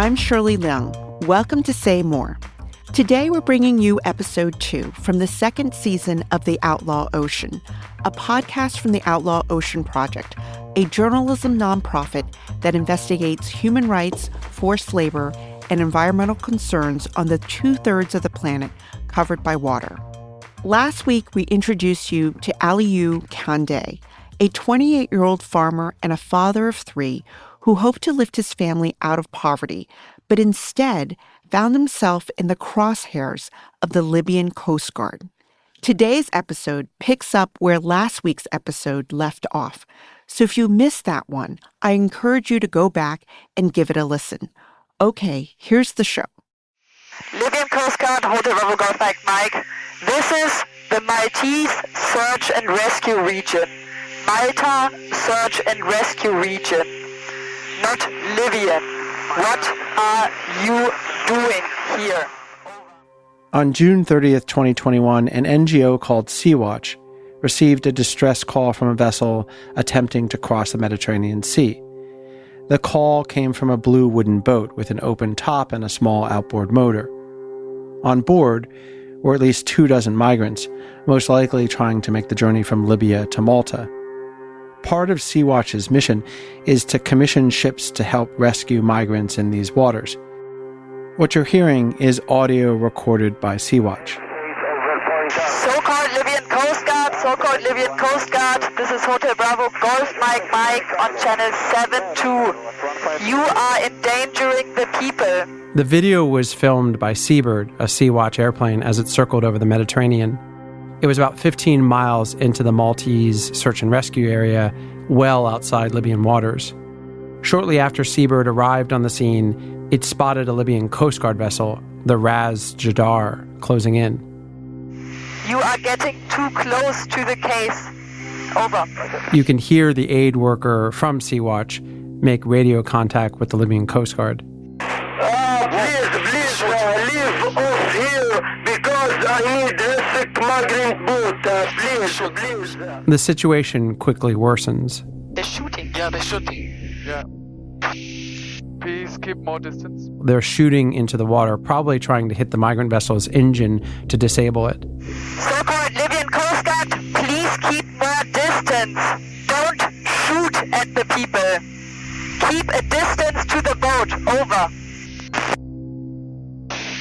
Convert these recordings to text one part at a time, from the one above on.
I'm Shirley Leung. Welcome to Say More. Today we're bringing you episode 2 from the second season of The Outlaw Ocean, a podcast from the Outlaw Ocean Project, a journalism nonprofit that investigates human rights, forced labor, and environmental concerns on the 2/3 of the planet covered by water. Last week, we introduced you to Outlaw Kande, a 28-year-old farmer and a father of 3 who hoped to lift his family out of poverty, but instead found himself in the crosshairs of the Libyan Coast Guard. Today's episode picks up where last week's episode left off. So if you missed that one, I encourage you to go back and give it a listen. Okay, here's the show. Libyan Coast Guard, Hotel Bravo Golf Mike. This is the Maltese Search and Rescue Region. Malta Search and Rescue Region, not Libyan. What are you doing here? On June 30th, 2021, an NGO called Sea-Watch received a distress call from a vessel attempting to cross the Mediterranean Sea. The call came from a blue wooden boat with an open top and a small outboard motor. On board were at least 24 migrants, most likely trying to make the journey from Libya to Malta. Part of Sea-Watch's mission is to commission ships to help rescue migrants in these waters. What you're hearing is audio recorded by Sea-Watch. So-called Libyan Coast Guard, this is Hotel Bravo Golf Mike on channel 72. You are endangering the people. The video was filmed by Seabird, a Sea-Watch airplane, as it circled over the Mediterranean. It was about 15 miles into the Maltese search and rescue area, well outside Libyan waters. Shortly after Seabird arrived on the scene, it spotted a Libyan Coast Guard vessel, the Ras Jadar, closing in. You are getting too close to the case. Over. You can hear the aid worker from Sea-Watch make radio contact with the Libyan Coast Guard. Please, leave off here because I need a migrant boat. Please. The situation quickly worsens. They're shooting. Yeah, they're shooting. Yeah. Please keep more distance. They're shooting into the water, probably trying to hit the migrant vessel's engine to disable it. So-called Libyan Coast Guard, please keep more distance. Don't shoot at the people. Keep a distance to the boat. Over.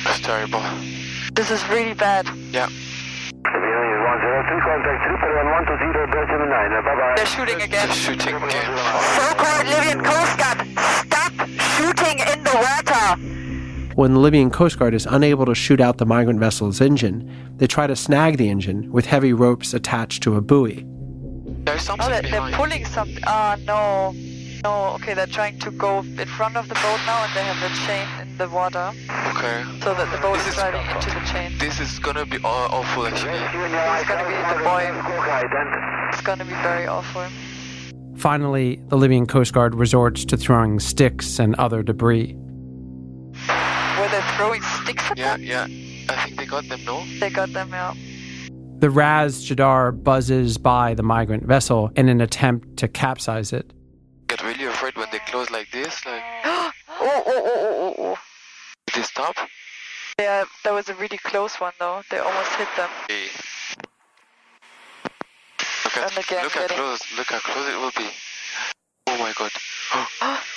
That's terrible. This is really bad. Yeah. They're shooting again. They're shooting again. So-called Libyan Coast Guard, stop shooting in the water. When the Libyan Coast Guard is unable to shoot out the migrant vessel's engine, they try to snag the engine with heavy ropes attached to a buoy. There's something they're behind. pulling something. No. Okay, they're trying to go in front of the boat now, and they have the chain in the water. Okay. So that the boat is driving into the chain. This is gonna be awful, actually. It's gonna be the boy. It's gonna be very awful. Finally, the Libyan Coast Guard resorts to throwing sticks and other debris. Were they throwing sticks at them? Yeah. I think they got them, no? They got them, yeah. The Ras Jadar buzzes by the migrant vessel in an attempt to capsize it. Get really afraid when they close like this, like... Oh. Did they stop? Yeah, that was a really close one though. They almost hit them. Hey. And again, Look how close it will be. Oh my god.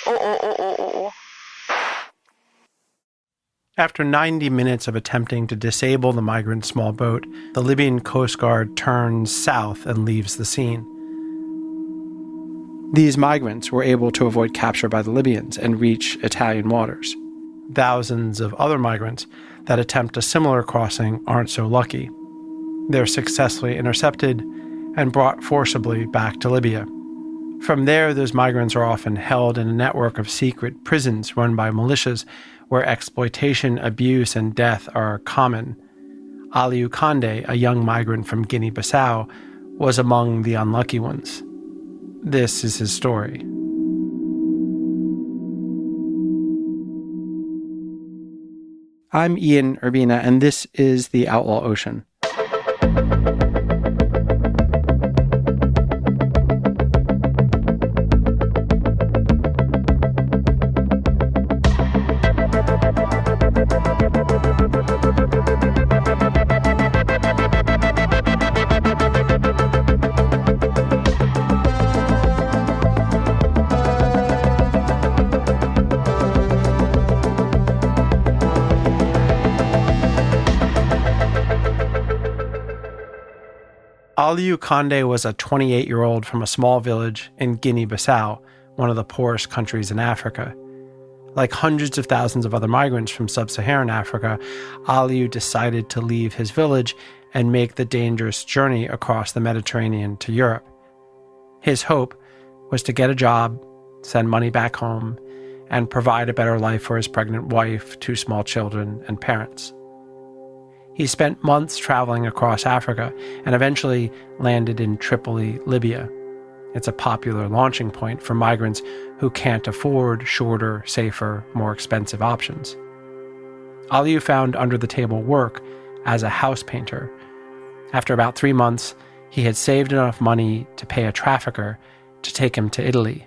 Oh. After 90 minutes of attempting to disable the migrant small boat, the Libyan Coast Guard turns south and leaves the scene. These migrants were able to avoid capture by the Libyans and reach Italian waters. Thousands of other migrants that attempt a similar crossing aren't so lucky. They're successfully intercepted and brought forcibly back to Libya. From there, those migrants are often held in a network of secret prisons run by militias where exploitation, abuse, and death are common. Outlaw Kande, a young migrant from Guinea-Bissau, was among the unlucky ones. This is his story. I'm Ian Urbina, and this is The Outlaw Ocean. Aliou Kondé was a 28-year-old from a small village in Guinea-Bissau, one of the poorest countries in Africa. Like hundreds of thousands of other migrants from sub-Saharan Africa, Aliou decided to leave his village and make the dangerous journey across the Mediterranean to Europe. His hope was to get a job, send money back home, and provide a better life for his pregnant wife, 2 small children, and parents. He spent months traveling across Africa and eventually landed in Tripoli, Libya. It's a popular launching point for migrants who can't afford shorter, safer, more expensive options. Aliou found under-the-table work as a house painter. After about 3 months, he had saved enough money to pay a trafficker to take him to Italy.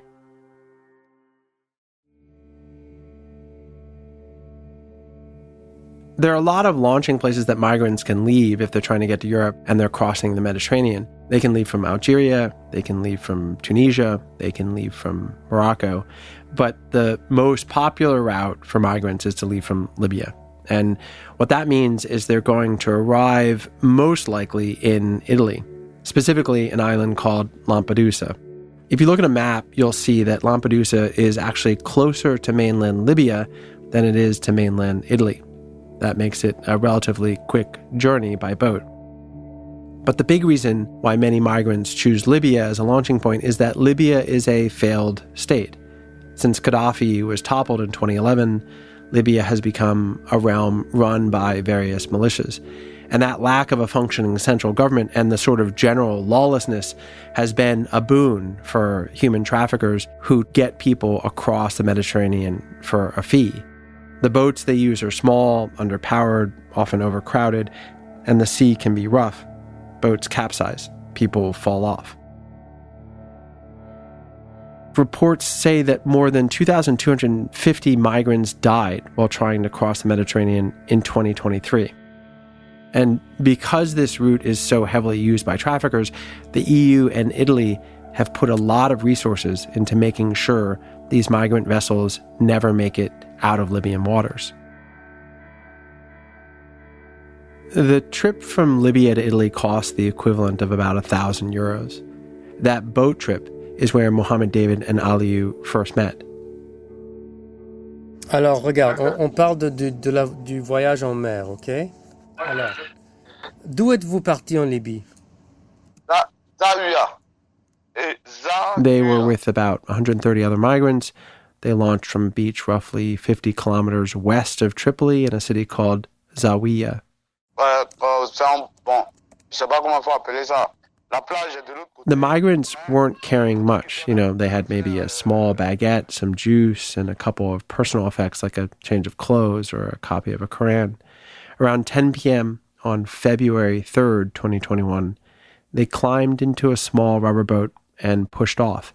There are a lot of launching places that migrants can leave if they're trying to get to Europe and they're crossing the Mediterranean. They can leave from Algeria, they can leave from Tunisia, they can leave from Morocco. But the most popular route for migrants is to leave from Libya. And what that means is they're going to arrive most likely in Italy, specifically an island called Lampedusa. If you look at a map, you'll see that Lampedusa is actually closer to mainland Libya than it is to mainland Italy. That makes it a relatively quick journey by boat. But the big reason why many migrants choose Libya as a launching point is that Libya is a failed state. Since Gaddafi was toppled in 2011, Libya has become a realm run by various militias. And that lack of a functioning central government and the sort of general lawlessness has been a boon for human traffickers who get people across the Mediterranean for a fee. The boats they use are small, underpowered, often overcrowded, and the sea can be rough. Boats capsize. People fall off. Reports say that more than 2,250 migrants died while trying to cross the Mediterranean in 2023. And because this route is so heavily used by traffickers, the EU and Italy have put a lot of resources into making sure these migrant vessels never make it out of Libyan waters. The trip from Libya to Italy cost the equivalent of about €1,000. That boat trip is where Mohammed David and Aliou first met. Alors, regarde, on parle du voyage en mer, ok? Alors, d'où êtes-vous parti en Libye? They were with about 130 other migrants. They launched from a beach roughly 50 kilometers west of Tripoli in a city called Zawiya. The migrants weren't carrying much. They had maybe a small baguette, some juice, and a couple of personal effects like a change of clothes or a copy of a Quran. Around 10 p.m. on February 3rd, 2021, they climbed into a small rubber boat and pushed off.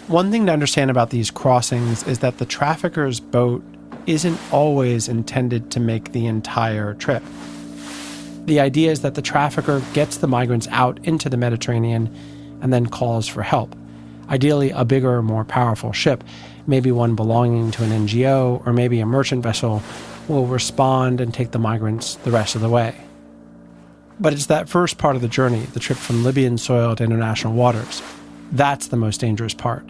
One thing to understand about these crossings is that the trafficker's boat isn't always intended to make the entire trip. The idea is that the trafficker gets the migrants out into the Mediterranean and then calls for help. Ideally, a bigger, more powerful ship, maybe one belonging to an NGO or maybe a merchant vessel, will respond and take the migrants the rest of the way. But it's that first part of the journey, the trip from Libyan soil to international waters. That's the most dangerous part.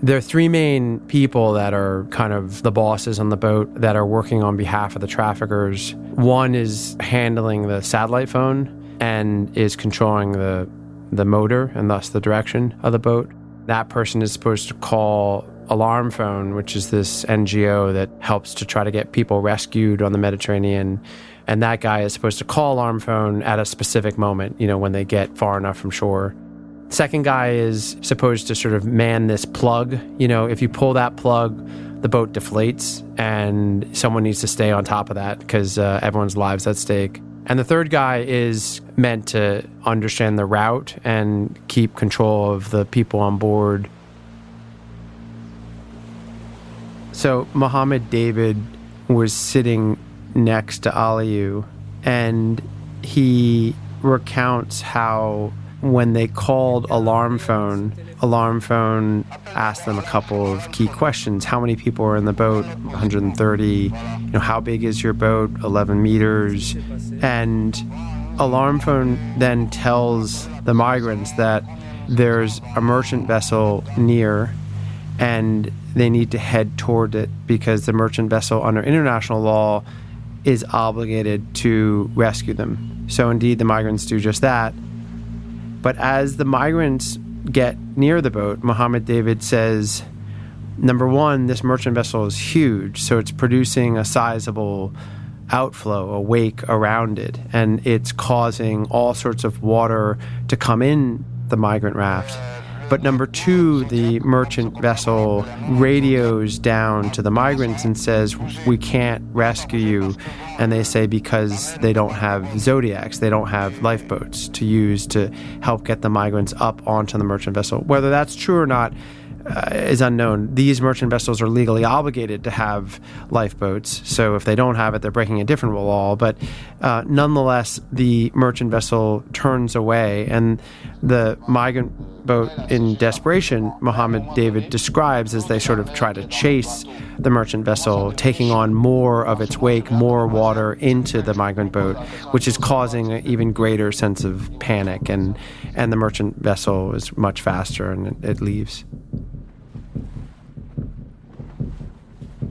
There are 3 main people that are kind of the bosses on the boat that are working on behalf of the traffickers. One is handling the satellite phone and is controlling the motor and thus the direction of the boat. That person is supposed to call Alarm Phone, which is this NGO that helps to try to get people rescued on the Mediterranean. And that guy is supposed to call Alarm Phone at a specific moment, when they get far enough from shore. Second guy is supposed to sort of man this plug. If you pull that plug, the boat deflates and someone needs to stay on top of that because everyone's lives at stake. And the third guy is meant to understand the route and keep control of the people on board. So Mohammed David was sitting next to Aliou, and he recounts how when they called Alarm Phone asked them a couple of key questions. How many people are in the boat? 130. How big is your boat? 11 meters. And Alarm Phone then tells the migrants that there's a merchant vessel near and they need to head toward it because the merchant vessel under international law is obligated to rescue them. So indeed, the migrants do just that. But as the migrants get near the boat, Mohammed David says, number one, this merchant vessel is huge, so it's producing a sizable outflow, a wake around it, and it's causing all sorts of water to come in the migrant raft. But number two, the merchant vessel radios down to the migrants and says, we can't rescue you. And they say because they don't have Zodiacs, they don't have lifeboats to use to help get the migrants up onto the merchant vessel. Whether that's true or not is unknown. These merchant vessels are legally obligated to have lifeboats. So if they don't have it, they're breaking a different law. But nonetheless, the merchant vessel turns away, and the migrant boat, in desperation, Mohammed David describes as they sort of try to chase the merchant vessel, taking on more of its wake, more water into the migrant boat, which is causing an even greater sense of panic. And the merchant vessel is much faster, and it leaves.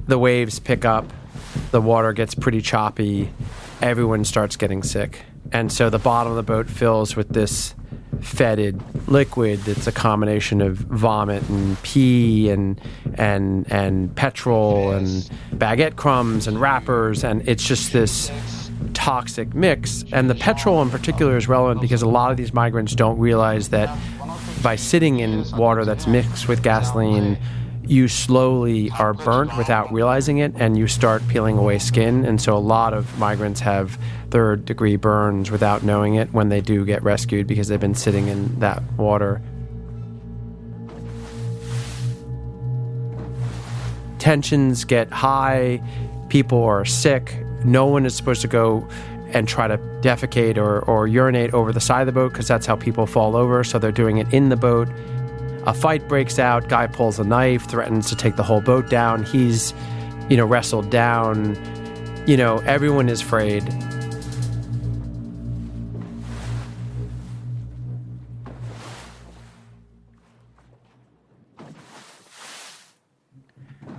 The waves pick up, the water gets pretty choppy, everyone starts getting sick. And so the bottom of the boat fills with this fetid liquid that's a combination of vomit and pee and petrol and baguette crumbs and wrappers, and it's just this toxic mix. And the petrol in particular is relevant because a lot of these migrants don't realize that by sitting in water that's mixed with gasoline, you slowly are burnt without realizing it, and you start peeling away skin. And so a lot of migrants have third-degree burns without knowing it when they do get rescued because they've been sitting in that water. Tensions get high, people are sick, no one is supposed to go and try to defecate or urinate over the side of the boat because that's how people fall over, so they're doing it in the boat. A fight breaks out, guy pulls a knife, threatens to take the whole boat down. He's, wrestled down. Everyone is afraid.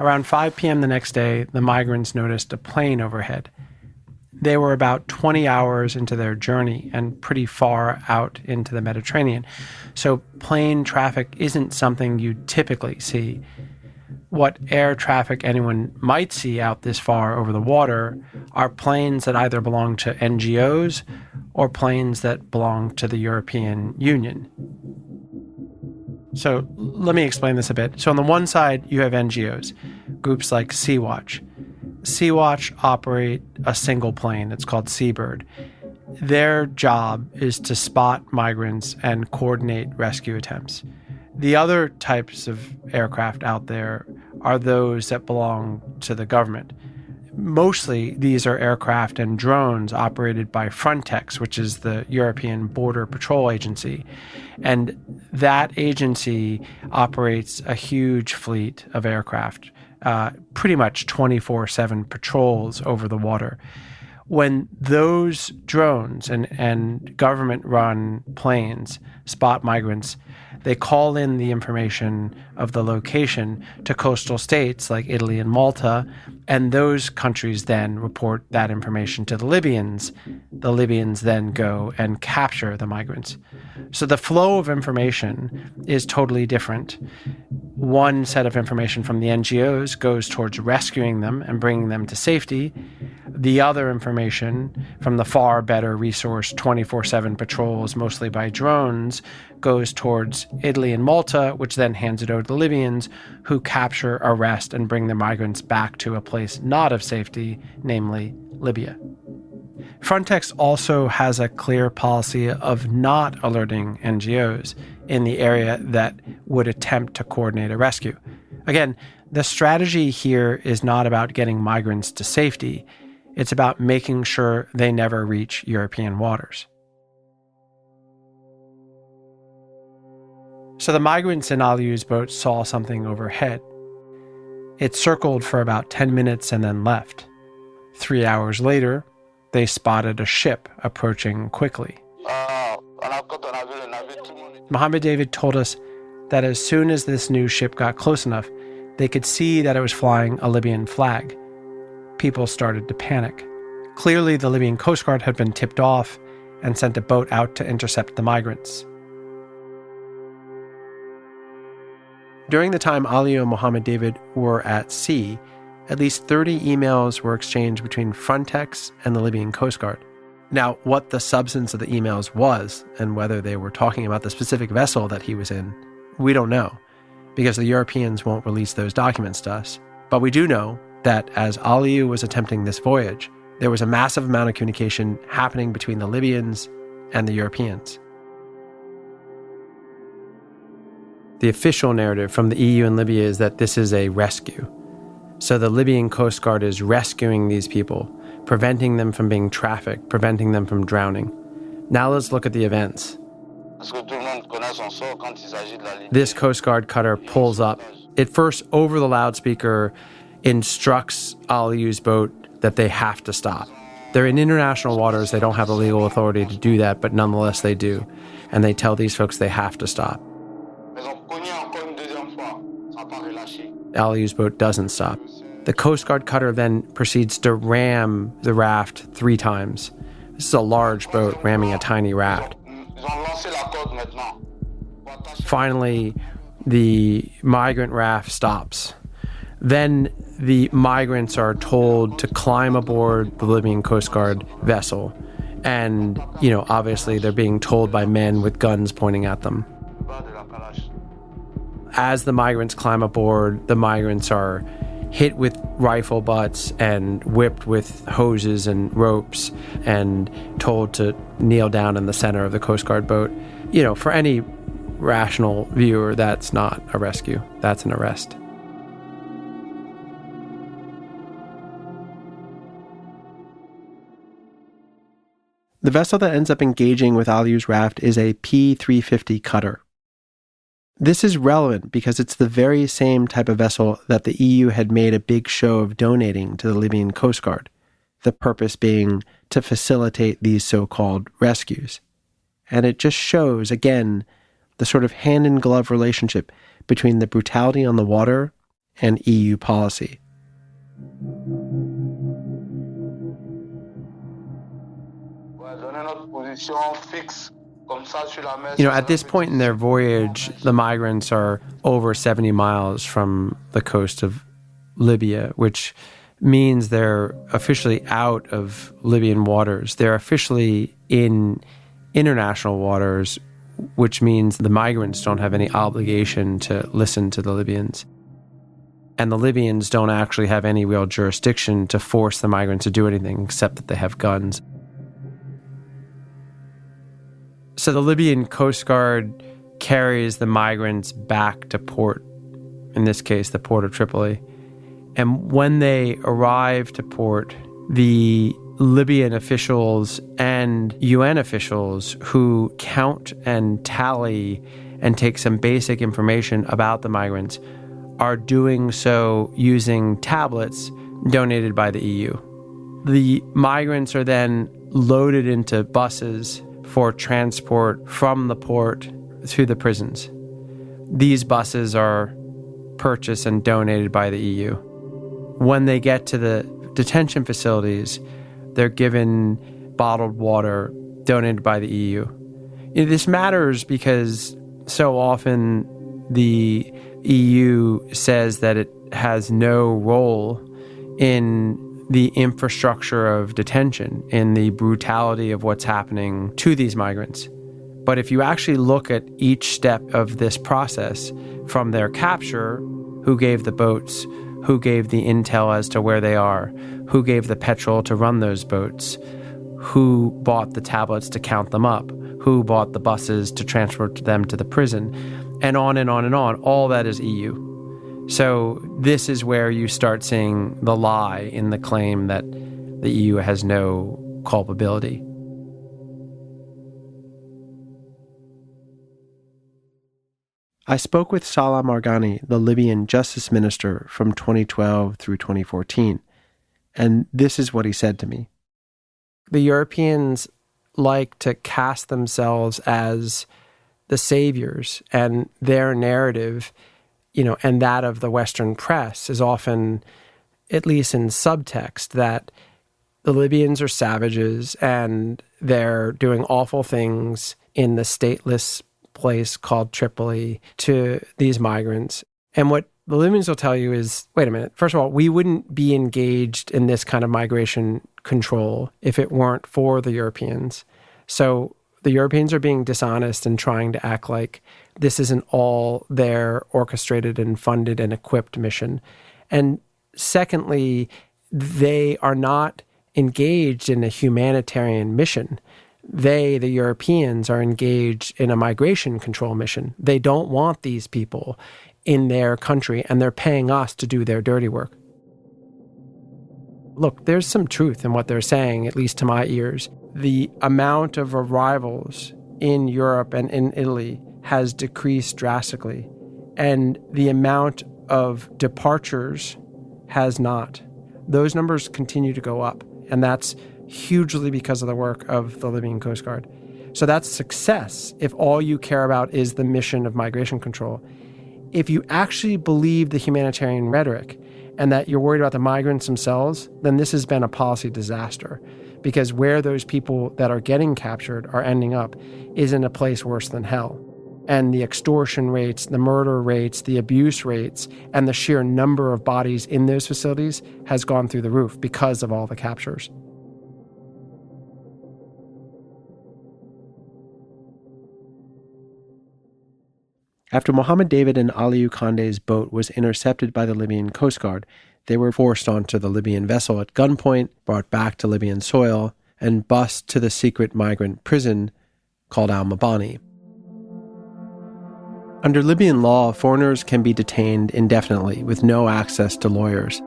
Around 5 p.m. the next day, the migrants noticed a plane overhead. They were about 20 hours into their journey and pretty far out into the Mediterranean. So plane traffic isn't something you typically see. What air traffic anyone might see out this far over the water are planes that either belong to NGOs or planes that belong to the European Union. So let me explain this a bit. So on the one side, you have NGOs, groups like Sea-Watch. Sea-Watch operate a single plane. It's called Seabird. Their job is to spot migrants and coordinate rescue attempts. The other types of aircraft out there are those that belong to the government. Mostly, these are aircraft and drones operated by Frontex, which is the European Border Patrol Agency. And that agency operates a huge fleet of aircraft, pretty much 24/7 patrols over the water. When those drones and government-run planes spot migrants, they call in the information of the location to coastal states like Italy and Malta, and those countries then report that information to the Libyans. The Libyans then go and capture the migrants. So the flow of information is totally different. One set of information from the NGOs goes towards rescuing them and bringing them to safety. The other information from the far better resourced 24/7 patrols, mostly by drones, goes towards Italy and Malta, which then hands it over to the Libyans, who capture, arrest, and bring the migrants back to a place not of safety, namely Libya. Frontex also has a clear policy of not alerting NGOs in the area that would attempt to coordinate a rescue. Again, the strategy here is not about getting migrants to safety. It's about making sure they never reach European waters. So the migrants in Aliou's boat saw something overhead. It circled for about 10 minutes and then left. 3 hours later, they spotted a ship approaching quickly. Mohammed David told us that as soon as this new ship got close enough, they could see that it was flying a Libyan flag. People started to panic. Clearly, the Libyan Coast Guard had been tipped off and sent a boat out to intercept the migrants. During the time Aliou and Mohammed David were at sea, at least 30 emails were exchanged between Frontex and the Libyan Coast Guard. Now, what the substance of the emails was, and whether they were talking about the specific vessel that he was in, we don't know, because the Europeans won't release those documents to us. But we do know that as Aliou was attempting this voyage, there was a massive amount of communication happening between the Libyans and the Europeans. The official narrative from the EU and Libya is that this is a rescue. So the Libyan Coast Guard is rescuing these people, preventing them from being trafficked, preventing them from drowning. Now let's look at the events. This Coast Guard cutter pulls up. It first, over the loudspeaker, instructs Aliou's boat that they have to stop. They're in international waters. They don't have the legal authority to do that, but nonetheless they do. And they tell these folks they have to stop. Aliou's boat doesn't stop. The Coast Guard cutter then proceeds to ram the raft 3 times. This is a large boat ramming a tiny raft. Finally, the migrant raft stops. Then the migrants are told to climb aboard the Libyan Coast Guard vessel. And, obviously they're being told by men with guns pointing at them. As the migrants climb aboard, the migrants are hit with rifle butts and whipped with hoses and ropes and told to kneel down in the center of the Coast Guard boat. For any rational viewer, that's not a rescue. That's an arrest. The vessel that ends up engaging with Aliou's raft is a P-350 cutter. This is relevant because it's the very same type of vessel that the EU had made a big show of donating to the Libyan Coast Guard, the purpose being to facilitate these so-called rescues. And it just shows, again, the sort of hand-in-glove relationship between the brutality on the water and EU policy. At this point in their voyage, the migrants are over 70 miles from the coast of Libya, which means they're officially out of Libyan waters. They're officially in international waters, which means the migrants don't have any obligation to listen to the Libyans. And the Libyans don't actually have any real jurisdiction to force the migrants to do anything except that they have guns. So the Libyan Coast Guard carries the migrants back to port, in this case, the port of Tripoli. And when they arrive to port, the Libyan officials and UN officials who count and tally and take some basic information about the migrants are doing so using tablets donated by the EU. The migrants are then loaded into buses for transport from the port to the prisons. These buses are purchased and donated by the EU. When they get to the detention facilities, they're given bottled water donated by the EU. This matters because so often the EU says that it has no role in the infrastructure of detention, in the brutality of what's happening to these migrants. But if you actually look at each step of this process, from their capture, who gave the boats, who gave the intel as to where they are, who gave the petrol to run those boats, who bought the tablets to count them up, who bought the buses to transport them to the prison, and on and on and on, all that is EU. So this is where you start seeing the lie in the claim that the EU has no culpability. I spoke with Salah Margani, the Libyan justice minister from 2012 through 2014, and this is what he said to me. The Europeans like to cast themselves as the saviors, and their narrative, and that of the Western press is often, at least in subtext, that the Libyans are savages and they're doing awful things in the stateless place called Tripoli to these migrants. And what the Libyans will tell you is, wait a minute, first of all, we wouldn't be engaged in this kind of migration control if it weren't for the Europeans. So the Europeans are being dishonest and trying to act like this isn't all their orchestrated and funded and equipped mission. And secondly, they are not engaged in a humanitarian mission. They, the Europeans, are engaged in a migration control mission. They don't want these people in their country, and they're paying us to do their dirty work. Look, there's some truth in what they're saying, at least to my ears. The amount of arrivals in Europe and in Italy has decreased drastically, and the amount of departures has not. Those numbers continue to go up, and that's hugely because of the work of the Libyan Coast Guard. So that's success if all you care about is the mission of migration control. If you actually believe the humanitarian rhetoric and that you're worried about the migrants themselves, then this has been a policy disaster, because where those people that are getting captured are ending up is in a place worse than hell. And the extortion rates, the murder rates, the abuse rates, and the sheer number of bodies in those facilities has gone through the roof because of all the captures. After Mohammed David and Aliou Kande's boat was intercepted by the Libyan Coast Guard, they were forced onto the Libyan vessel at gunpoint, brought back to Libyan soil, and bused to the secret migrant prison called Al-Mabani. Under Libyan law, foreigners can be detained indefinitely with no access to lawyers.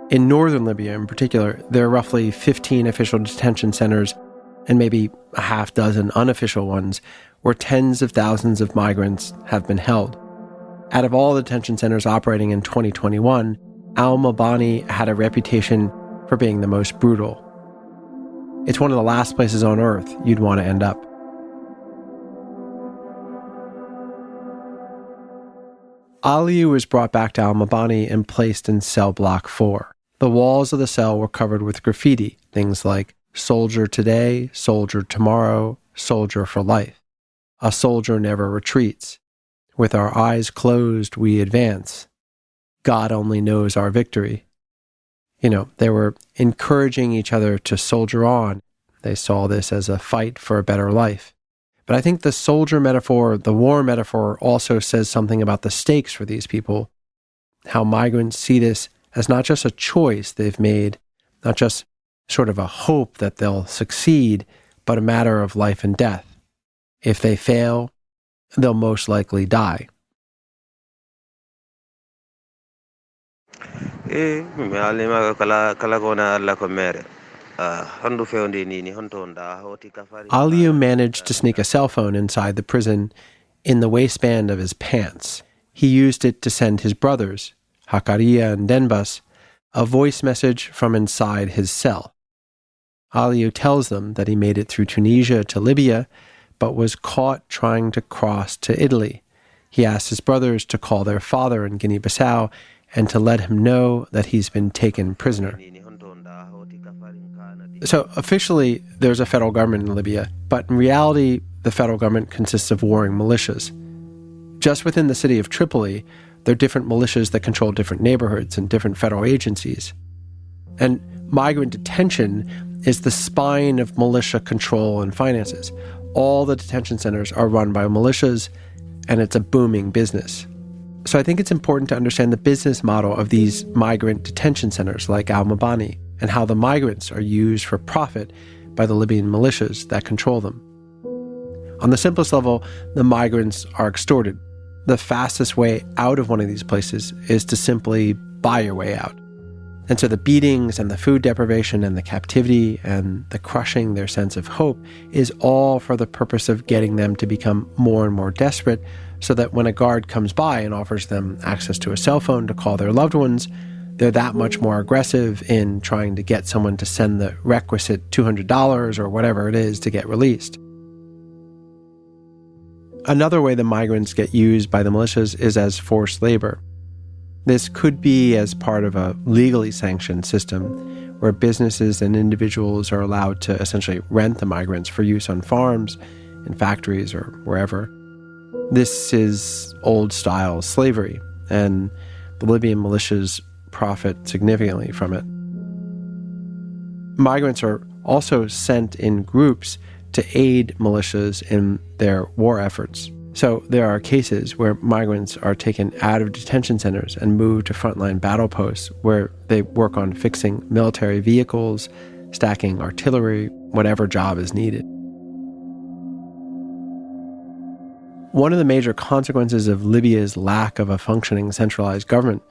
In northern Libya in particular, there are roughly 15 official detention centers and maybe a half dozen unofficial ones where tens of thousands of migrants have been held. Out of all the detention centers operating in 2021, Al-Mabani had a reputation for being the most brutal. It's one of the last places on earth you'd want to end up. Aliou was brought back to Al-Mabani and placed in cell block 4. The walls of the cell were covered with graffiti, things like "Soldier today, soldier tomorrow, soldier for life. A soldier never retreats. With our eyes closed, we advance. God only knows our victory." They were encouraging each other to soldier on. They saw this as a fight for a better life. But I think the soldier metaphor, the war metaphor, also says something about the stakes for these people. How migrants see this as not just a choice they've made, not just sort of a hope that they'll succeed, but a matter of life and death. If they fail, they'll most likely die. Aliou managed to sneak a cell phone inside the prison in the waistband of his pants. He used it to send his brothers, Hakaria and Denbas, a voice message from inside his cell. Aliou tells them that he made it through Tunisia to Libya, but was caught trying to cross to Italy. He asked his brothers to call their father in Guinea-Bissau and to let him know that he's been taken prisoner. So officially, there's a federal government in Libya, but in reality, the federal government consists of warring militias. Just within the city of Tripoli, there are different militias that control different neighborhoods and different federal agencies. And migrant detention is the spine of militia control and finances. All the detention centers are run by militias, and it's a booming business. So I think it's important to understand the business model of these migrant detention centers like Al-Mabani, and how the migrants are used for profit by the Libyan militias that control them. On the simplest level, the migrants are extorted. The fastest way out of one of these places is to simply buy your way out. And so the beatings and the food deprivation and the captivity and the crushing their sense of hope is all for the purpose of getting them to become more and more desperate so that when a guard comes by and offers them access to a cell phone to call their loved ones, they're that much more aggressive in trying to get someone to send the requisite $200 or whatever it is to get released. Another way the migrants get used by the militias is as forced labor. This could be as part of a legally sanctioned system where businesses and individuals are allowed to essentially rent the migrants for use on farms, in factories, or wherever. This is old-style slavery, and the Libyan militias profit significantly from it. Migrants are also sent in groups to aid militias in their war efforts. So there are cases where migrants are taken out of detention centers and moved to frontline battle posts where they work on fixing military vehicles, stacking artillery, whatever job is needed. One of the major consequences of Libya's lack of a functioning centralized government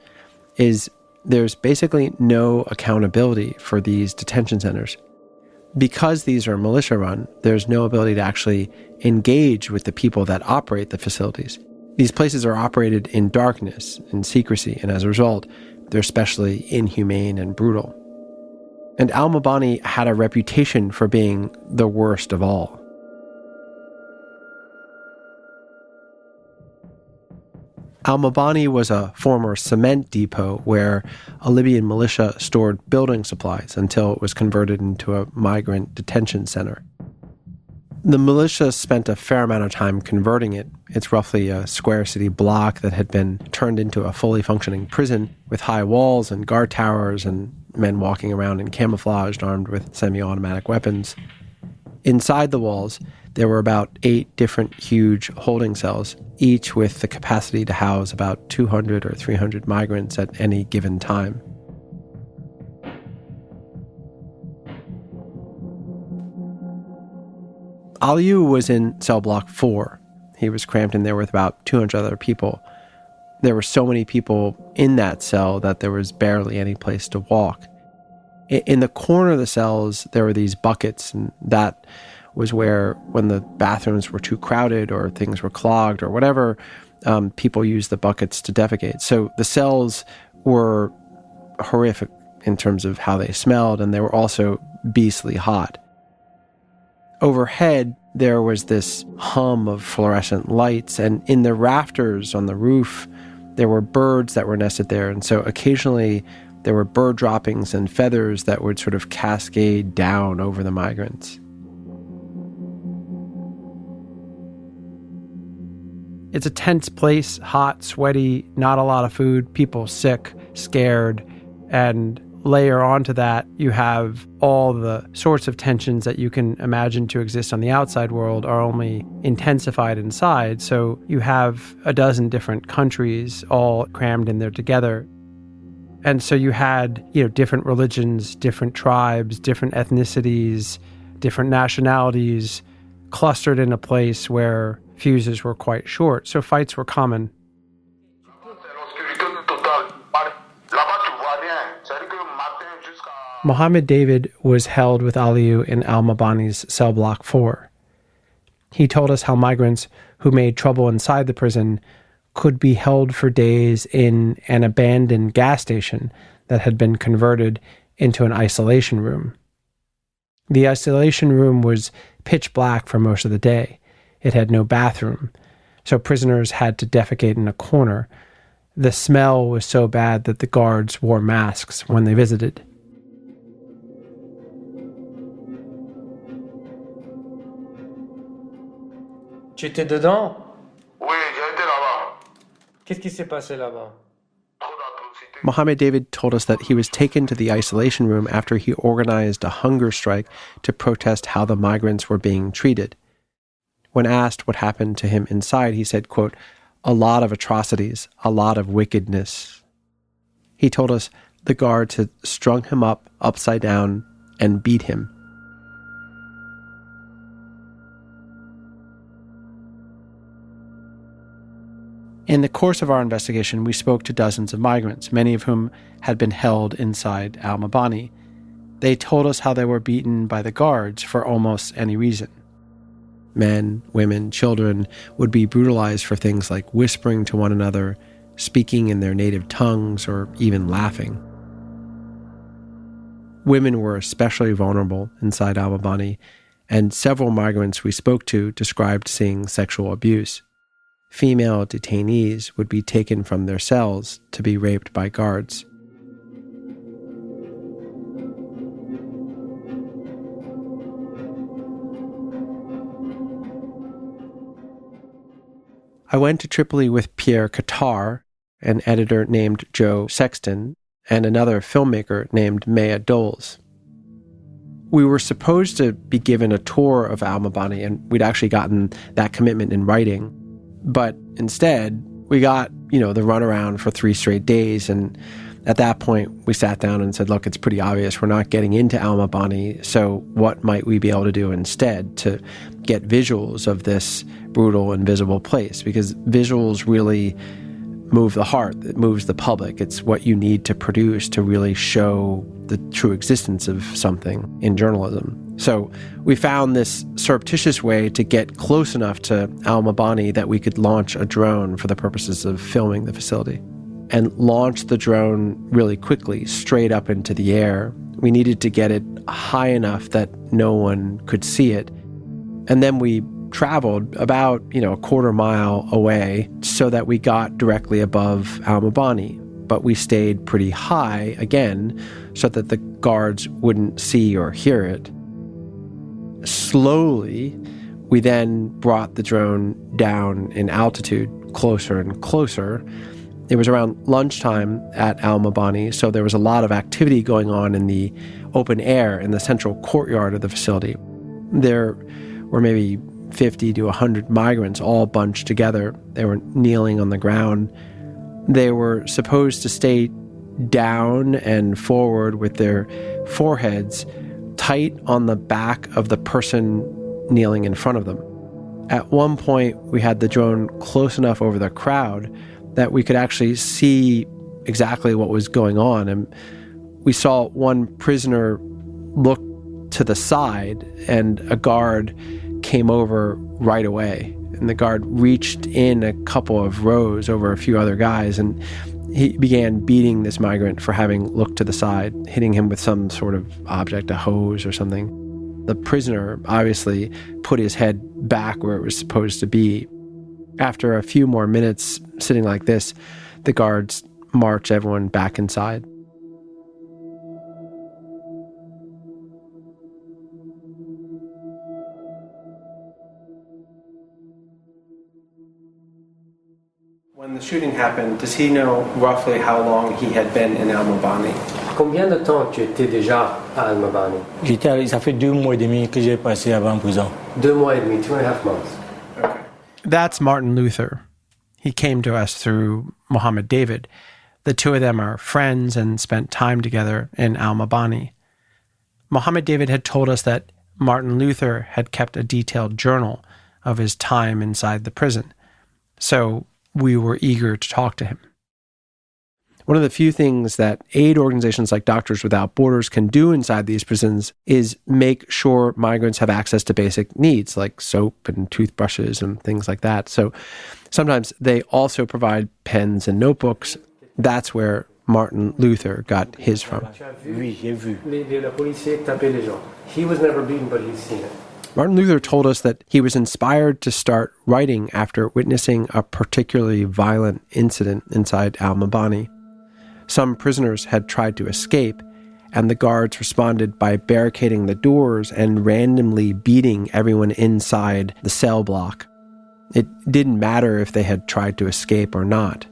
is there's basically no accountability for these detention centers. Because these are militia-run, there's no ability to actually engage with the people that operate the facilities. These places are operated in darkness, in secrecy, and as a result, they're especially inhumane and brutal. And al-Mabani had a reputation for being the worst of all. Al-Mabani was a former cement depot where a Libyan militia stored building supplies until it was converted into a migrant detention center. The militia spent a fair amount of time converting it. It's roughly a square city block that had been turned into a fully functioning prison with high walls and guard towers and men walking around in camouflage armed with semi-automatic weapons. Inside the walls, there were about 8 different huge holding cells, each with the capacity to house about 200 or 300 migrants at any given time. Aliou was in cell block 4. He was cramped in there with about 200 other people. There were so many people in that cell that there was barely any place to walk. In the corner of the cells, there were these buckets, and that was where, when the bathrooms were too crowded or things were clogged or whatever, people used the buckets to defecate. So the cells were horrific in terms of how they smelled, and they were also beastly hot. Overhead, there was this hum of fluorescent lights, and in the rafters on the roof, there were birds that were nested there, and so occasionally there were bird droppings and feathers that would sort of cascade down over the migrants. It's a tense place, hot, sweaty, not a lot of food, people sick, scared, and layer onto that, you have all the sorts of tensions that you can imagine to exist on the outside world are only intensified inside. So you have a dozen different countries all crammed in there together. And so you had, different religions, different tribes, different ethnicities, different nationalities clustered in a place where fuses were quite short. So fights were common. Mohammed David was held with Aliou in al-Mabani's cell block 4. He told us how migrants who made trouble inside the prison could be held for days in an abandoned gas station that had been converted into an isolation room. The isolation room was pitch black for most of the day. It had no bathroom, so prisoners had to defecate in a corner. The smell was so bad that the guards wore masks when they visited. Tu étais dedans? Oui, j'ai été là-bas. Qu'est-ce qui s'est passé là-bas? Mohammed David told us that he was taken to the isolation room after he organized a hunger strike to protest how the migrants were being treated. When asked what happened to him inside, he said, quote, "A lot of atrocities, a lot of wickedness." He told us the guards had strung him up upside down and beat him. In the course of our investigation, we spoke to dozens of migrants, many of whom had been held inside al-Mabani. They told us how they were beaten by the guards for almost any reason. Men, women, children would be brutalized for things like whispering to one another, speaking in their native tongues, or even laughing. Women were especially vulnerable inside Al-Mabani, and several migrants we spoke to described seeing sexual abuse. Female detainees would be taken from their cells to be raped by guards. I went to Tripoli with Pierre Qatar, an editor named Joe Sexton, and another filmmaker named Maya Doles. We were supposed to be given a tour of Al-Mabani, and we'd actually gotten that commitment in writing. But instead, we got, the runaround for 3 straight days, and at that point, we sat down and said, look, it's pretty obvious we're not getting into Al-Mabani, so what might we be able to do instead to get visuals of this brutal, invisible place? Because visuals really move the heart, it moves the public. It's what you need to produce to really show the true existence of something in journalism. So we found this surreptitious way to get close enough to Al-Mabani that we could launch a drone for the purposes of filming the facility. And launch the drone really quickly, straight up into the air. We needed to get it high enough that no one could see it. And then we traveled about, a quarter mile away so that we got directly above Al-Mabani. But we stayed pretty high, again, so that the guards wouldn't see or hear it. Slowly, we then brought the drone down in altitude, closer and closer. It was around lunchtime at Al-Mabani, so there was a lot of activity going on in the open air in the central courtyard of the facility. There were maybe 50 to 100 migrants all bunched together. They were kneeling on the ground. They were supposed to stay down and forward with their foreheads tight on the back of the person kneeling in front of them. At one point, we had the drone close enough over the crowd that we could actually see exactly what was going on. And we saw one prisoner look to the side, and a guard came over right away. And the guard reached in a couple of rows over a few other guys, and he began beating this migrant for having looked to the side, hitting him with some sort of object, a hose or something. The prisoner obviously put his head back where it was supposed to be. After a few more minutes sitting like this, the guards marched everyone back inside. When the shooting happened, does he know roughly how long he had been in Al-Mabani? Combien de temps tu étais déjà à Al-Mabani? Ça fait 2 mois et demi que j'ai passé avant en prison. 2 mois et demi, 2.5 months. Okay. That's Martin Luther. He came to us through Mohammed David. The two of them are friends and spent time together in Al-Mabani. Mohammed David had told us that Martin Luther had kept a detailed journal of his time inside the prison. So we were eager to talk to him. One of the few things that aid organizations like Doctors Without Borders can do inside these prisons is make sure migrants have access to basic needs like soap and toothbrushes and things like that. So sometimes they also provide pens and notebooks. That's where Martin Luther got his from. Oui, j'ai vu. Le policier tapait les gens. He was never beaten, but he's seen it. Martin Luther told us that he was inspired to start writing after witnessing a particularly violent incident inside Al-Mabani. Some prisoners had tried to escape, and the guards responded by barricading the doors and randomly beating everyone inside the cell block. It didn't matter if they had tried to escape or not.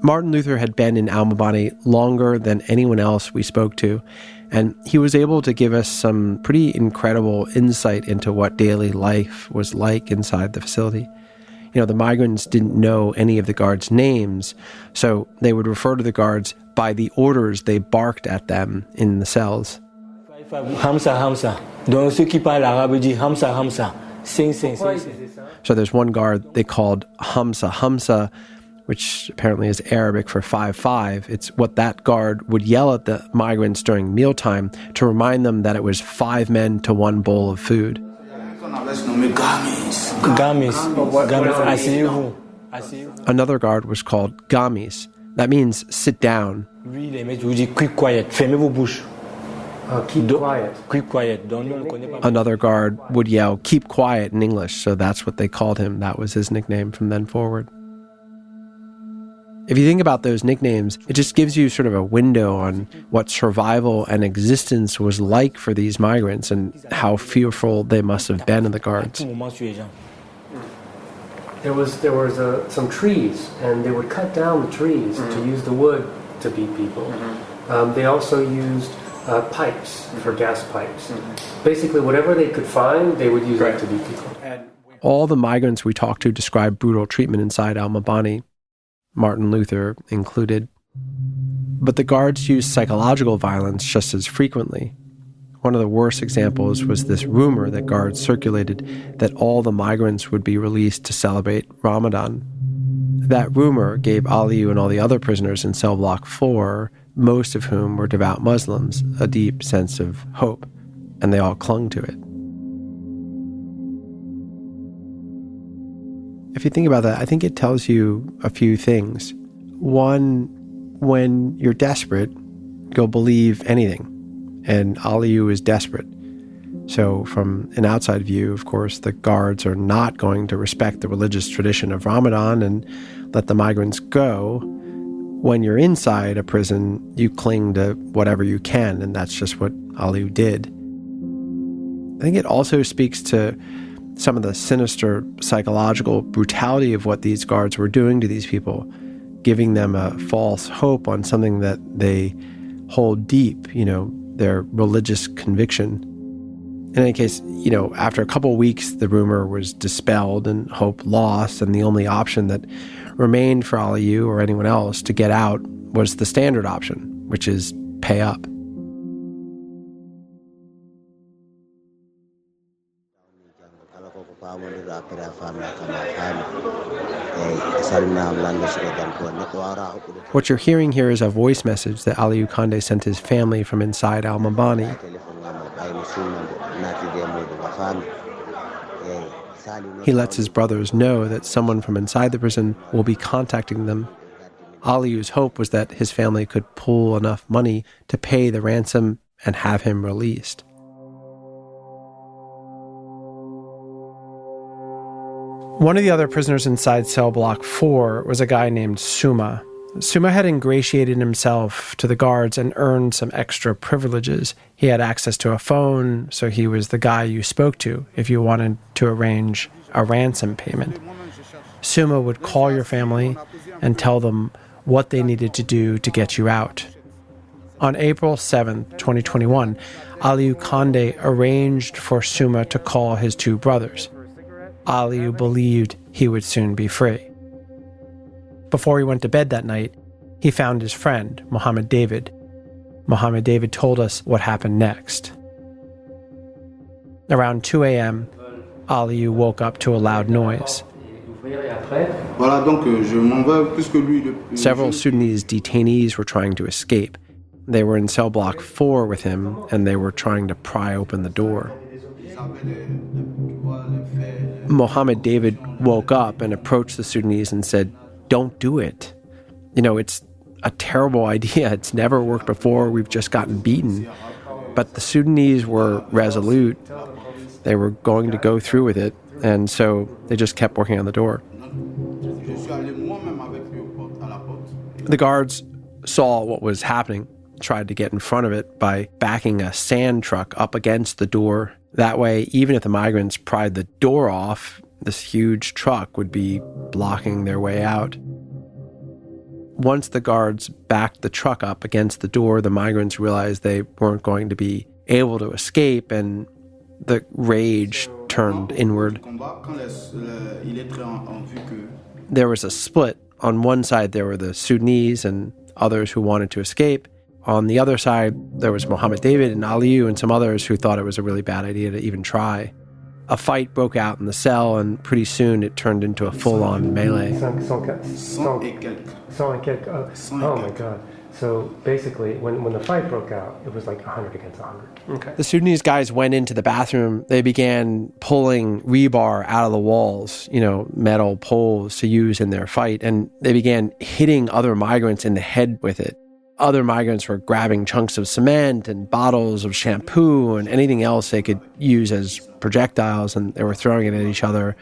Martin Luther had been in Al-Mabani longer than anyone else we spoke to, and he was able to give us some pretty incredible insight into what daily life was like inside the facility. The migrants didn't know any of the guards' names, so they would refer to the guards by the orders they barked at them in the cells. Hamza, Hamza. Donc ceux qui parlent arabe disent Hamza, Hamza. Sing, sing, sing, sing. So there's one guard they called Hamza, Hamza, which apparently is Arabic for 5-5. It's what that guard would yell at the migrants during mealtime to remind them that it was 5 men to 1 bowl of food. Gamis. Asseyez-vous. Another guard was called gamis. That means sit down. Lui, les mecs vous dit keep quiet, fermez vos bouches. Keep quiet. Keep quiet. Dans nous, on connaît pas. Another guard would yell, keep quiet in English, so that's what they called him. That was his nickname from then forward. If you think about those nicknames, it just gives you sort of a window on what survival and existence was like for these migrants and how fearful they must have been of the guards. There was some trees, and they would cut down the trees to use the wood to beat people. They also used pipes for gas pipes. Basically, whatever they could find, they would use that to beat people. All the migrants we talked to described brutal treatment inside al-Mabani, Martin Luther included. But the guards used psychological violence just as frequently. One of the worst examples was this rumor that guards circulated that all the migrants would be released to celebrate Ramadan. That rumor gave Aliyu and all the other prisoners in cell block 4, most of whom were devout Muslims, a deep sense of hope, and they all clung to it. If you think about that, I think it tells you a few things. One, when you're desperate, you'll believe anything. And Aliyu is desperate. So from an outside view, of course, the guards are not going to respect the religious tradition of Ramadan and let the migrants go. When you're inside a prison, you cling to whatever you can, and that's just what Aliyu did. I think it also speaks to some of the sinister psychological brutality of what these guards were doing to these people, giving them a false hope on something that they hold deep, their religious conviction. In any case, after a couple of weeks, the rumor was dispelled and hope lost, and the only option that remained for Aliyu or anyone else to get out was the standard option, which is pay up. What you're hearing here is a voice message that Aliyu Kande sent his family from inside al-Mabani. He lets his brothers know that someone from inside the prison will be contacting them. Aliyu's hope was that his family could pool enough money to pay the ransom and have him released. One of the other prisoners inside cell block 4 was a guy named Suma. Suma had ingratiated himself to the guards and earned some extra privileges. He had access to a phone, so he was the guy you spoke to if you wanted to arrange a ransom payment. Suma would call your family and tell them what they needed to do to get you out. On April 7, 2021, Aliyu Kande arranged for Suma to call his 2 brothers. Aliyu believed he would soon be free. Before he went to bed that night, he found his friend, Mohammed David. Mohammed David told us what happened next. Around 2 a.m., Aliyu woke up to a loud noise. Several Sudanese detainees were trying to escape. They were in cell block 4 with him, and they were trying to pry open the door. Mohammed David woke up and approached the Sudanese and said, "Don't do it. It's a terrible idea. It's never worked before. We've just gotten beaten." But the Sudanese were resolute. They were going to go through with it, and so they just kept working on the door. The guards saw what was happening, tried to get in front of it by backing a sand truck up against the door. That way, even if the migrants pried the door off, this huge truck would be blocking their way out. Once the guards backed the truck up against the door, the migrants realized they weren't going to be able to escape, and the rage turned inward. There was a split. On one side, there were the Sudanese and others who wanted to escape. On the other side, there was Mohammed David and Aliyu and some others who thought it was a really bad idea to even try. A fight broke out in the cell, and pretty soon it turned into a full-on melee. 100 et quelques. Oh my God. So basically, when the fight broke out, it was like 100 against 100. Okay. The Sudanese guys went into the bathroom. They began pulling rebar out of the walls, metal poles to use in their fight, and they began hitting other migrants in the head with it. Other migrants were grabbing chunks of cement and bottles of shampoo and anything else they could use as projectiles, and they were throwing it at each other.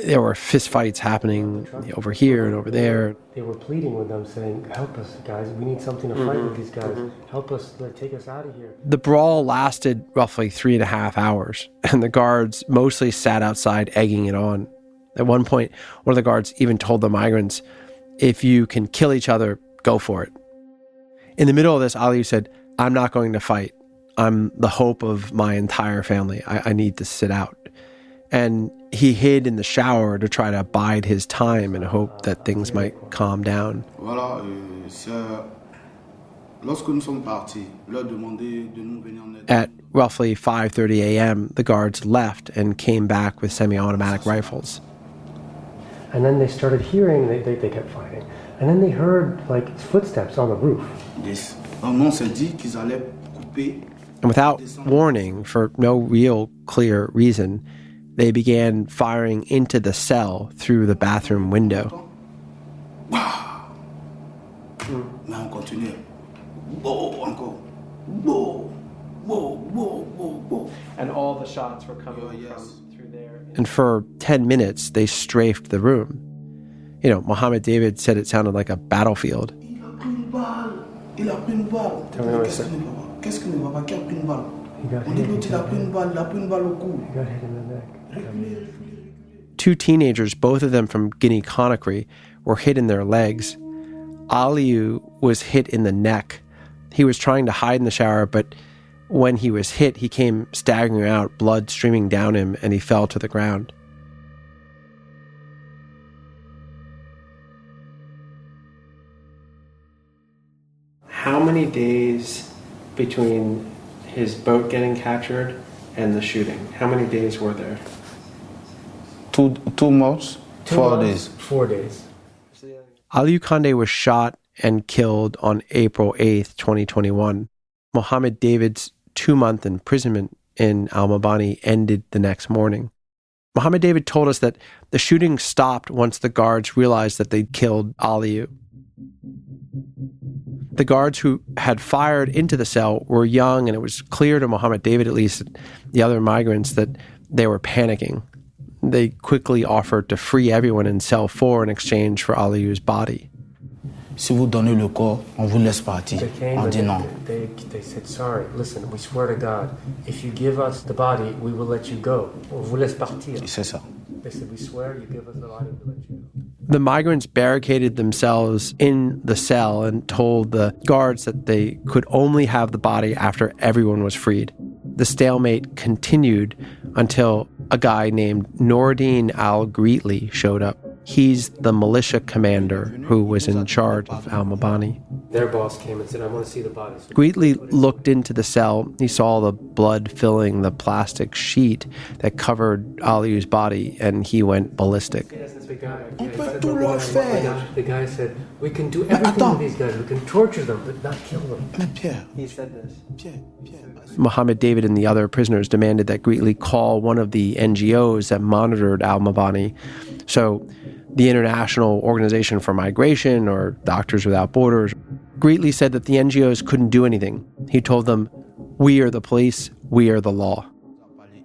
There were fist fights happening over here and over there. They were pleading with them, saying, help us, guys. We need something to fight with these guys. Help us, take us out of here. The brawl lasted roughly 3.5 hours, and the guards mostly sat outside egging it on. At one point, one of the guards even told the migrants, if you can kill each other, go for it. In the middle of this, Aliyu said, I'm not going to fight. I'm the hope of my entire family. I need to sit out. And he hid in the shower to try to bide his time and hope that things might calm down. At roughly 5:30 a.m., the guards left and came back with semi-automatic rifles. And then they started hearing, they kept fighting. And then they heard footsteps on the roof. And without warning, for no real clear reason, they began firing into the cell through the bathroom window. And all the shots were coming from through there. And for 10 minutes, they strafed the room. Mohammed David said it sounded like a battlefield. Qu'est-ce que ne va pas qu'il a pris une balle? On dit l'autre, il a pris une balle au cou. He got hit in the neck. Two teenagers, both of them from Guinea-Conakry, were hit in their legs. Aliyu was hit in the neck. He was trying to hide in the shower, but when he was hit, he came staggering out, blood streaming down him, and he fell to the ground. How many days between his boat getting captured and the shooting? How many days were there? 2 months, 4 days. 4 days. Aliyu Kande was shot and killed on April 8th, 2021. Mohammed David's 2-month imprisonment in Al-Mabani ended the next morning. Mohammed David told us that the shooting stopped once the guards realized that they'd killed Aliyu. The guards who had fired into the cell were young, and it was clear to Mohammed David, at least, the other migrants, that they were panicking. They quickly offered to free everyone in cell 4 in exchange for Aliyu's body. Si vous donnez le corps, on vous laisse partir. On dit non. They said, sorry, listen, we swear to God, if you give us the body, we will let you go. On vous laisse partir. C'est ça. They said, we swear, you give us the body, we'll let you go. The migrants barricaded themselves in the cell and told the guards that they could only have the body after everyone was freed. The stalemate continued until a guy named Noordin Al-Greetli showed up. He's the militia commander who was in charge of Al-Mabani. Their boss came and said, I want to see the bodies. Greetli looked into the cell. He saw the blood filling the plastic sheet that covered Aliyu's body, and he went ballistic. The guy said, we can do everything with these guys. We can torture them, but not kill them. He said this. Mohammed David and the other prisoners demanded that Greetli call one of the NGOs that monitored Al-Mabani. So the International Organization for Migration, or Doctors Without Borders. Greetli said that the NGOs couldn't do anything. He told them, we are the police, we are the law.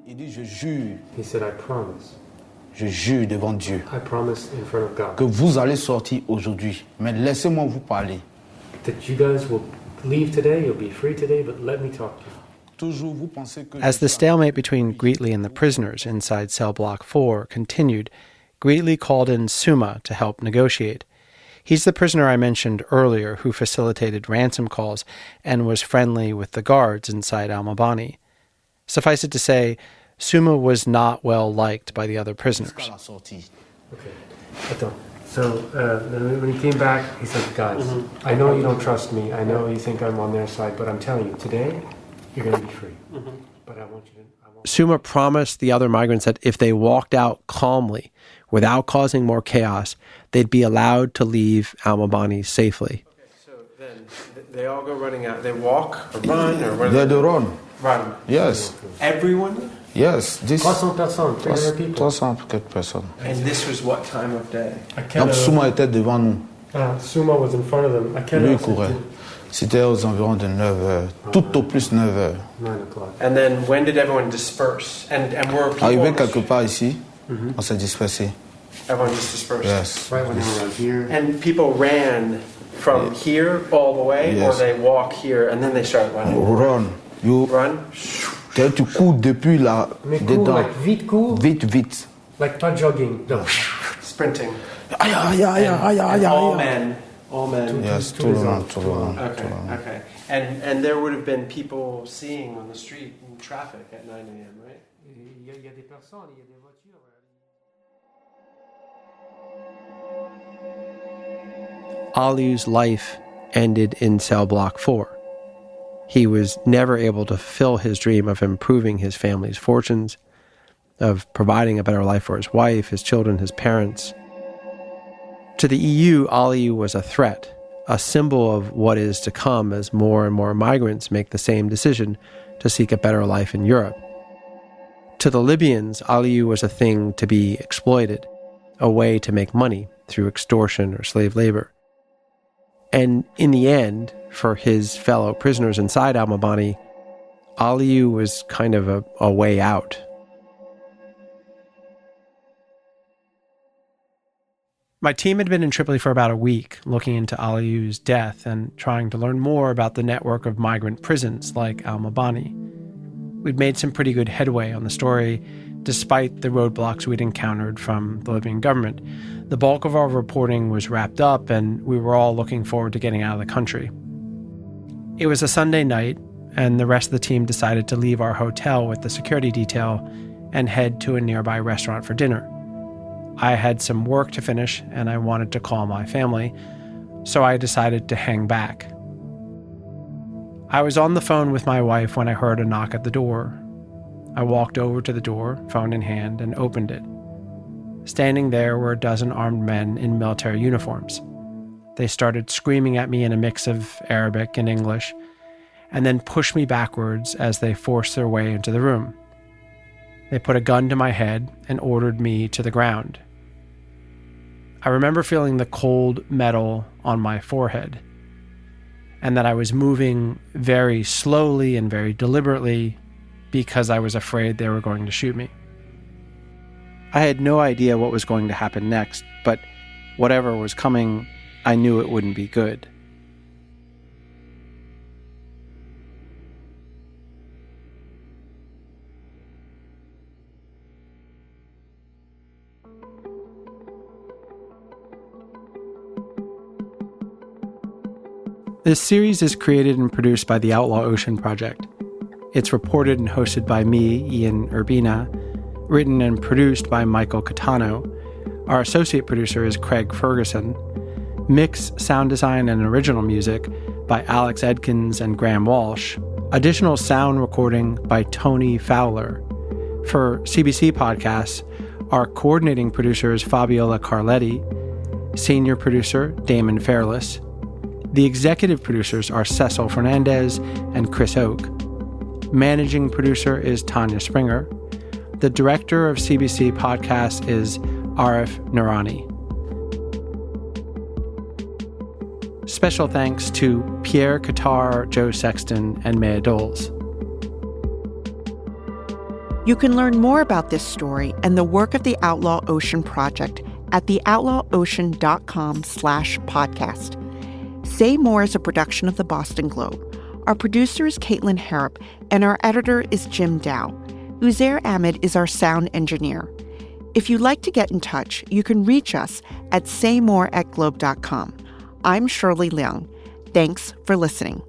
He said, I promise. Je jure devant Dieu. I promise in front of God. Que vous allez sortir aujourd'hui. Mais laissez-moi vous parler. That you guys will leave today, you'll be free today, but let me talk to you. As the stalemate between Greetli and the prisoners inside cell block 4 continued, Greetli called in Suma to help negotiate. He's the prisoner I mentioned earlier who facilitated ransom calls and was friendly with the guards inside Al-Mabani. Suffice it to say, Suma was not well liked by the other prisoners. Okay. So when he came back, he said, guys, I know you don't trust me. I know you think I'm on their side, but I'm telling you, today, you're going to be free. But I want you to... Suma promised the other migrants that if they walked out calmly, without causing more chaos, they'd be allowed to leave Al-Mabani safely. Okay, so then they all go running out. They walk or run or run? They run. Run. Yes. Everyone? Yes. This 300 personnes, 300 people. 300 quelques personnes. And this was what time of day? Donc Souma était devant nous. Suma was in front of them. À quelle Lui, il heure courait. C'était aux environs de 9h. Tout au plus 9h. 9 o'clock. And then when did everyone disperse? And were people... Arrivé quelque part ici, on s'est dispersé. Everyone just dispersed? Yes. Right when they were around here. And people ran from here all the way, Yes. or they walk here and then they start running? Run. You, Run? tu cours depuis là, Mais cours, dedans. like vite cours, Vite, vite. like pas jogging. No. Sprinting. Aïe, aïe, aïe, aïe, aïe, All aïe. men. All men. Yes, Tous tout le les monde, hommes, tout le monde. Okay, okay. And there would have been people seeing on the street in traffic at 9 a.m., right? Il y a des personnes, il y a des voitures. Aliu's life ended in cell block 4. He was never able to fulfill his dream of improving his family's fortunes, of providing a better life for his wife, his children, his parents. To the EU, Aliu was a threat, a symbol of what is to come as more and more migrants make the same decision to seek a better life in Europe. To the Libyans, Aliu was a thing to be exploited, a way to make money through extortion or slave labor. And in the end, for his fellow prisoners inside Al-Mabani, Aliu was kind of a way out. My team had been in Tripoli for about a week, looking into Aliu's death and trying to learn more about the network of migrant prisons like Al-Mabani. We'd made some pretty good headway on the story, despite the roadblocks we'd encountered from the Libyan government. The bulk of our reporting was wrapped up, and we were all looking forward to getting out of the country. It was a Sunday night, and the rest of the team decided to leave our hotel with the security detail and head to a nearby restaurant for dinner. I had some work to finish, and I wanted to call my family, so I decided to hang back. I was on the phone with my wife when I heard a knock at the door. I walked over to the door, phone in hand, and opened it. Standing there were a dozen armed men in military uniforms. They started screaming at me in a mix of Arabic and English, and then pushed me backwards as they forced their way into the room. They put a gun to my head and ordered me to the ground. I remember feeling the cold metal on my forehead, and that I was moving very slowly and very deliberately because I was afraid they were going to shoot me. I had no idea what was going to happen next, but whatever was coming, I knew it wouldn't be good. This series is created and produced by the Outlaw Ocean Project. It's reported and hosted by me, Ian Urbina, written and produced by Michael Catano. Our associate producer is Craig Ferguson. Mix, sound design, and original music by Alex Edkins and Graham Walsh. Additional sound recording by Tony Fowler. For CBC Podcasts, our coordinating producer is Fabiola Carletti, senior producer Damon Fairless. The executive producers are Cecil Fernandez and Chris Oak. Managing producer is Tanya Springer. The director of CBC Podcasts is Arif Noorani. Special thanks to Pierre Qatar, Joe Sexton, and Maya Doles. You can learn more about this story and the work of the Outlaw Ocean Project at theoutlawocean.com/podcast. Say More is a production of the Boston Globe. Our producer is Caitlin Harrop, and our editor is Jim Dow. Uzair Ahmed is our sound engineer. If you'd like to get in touch, you can reach us at saymore@globe.com. I'm Shirley Leung. Thanks for listening.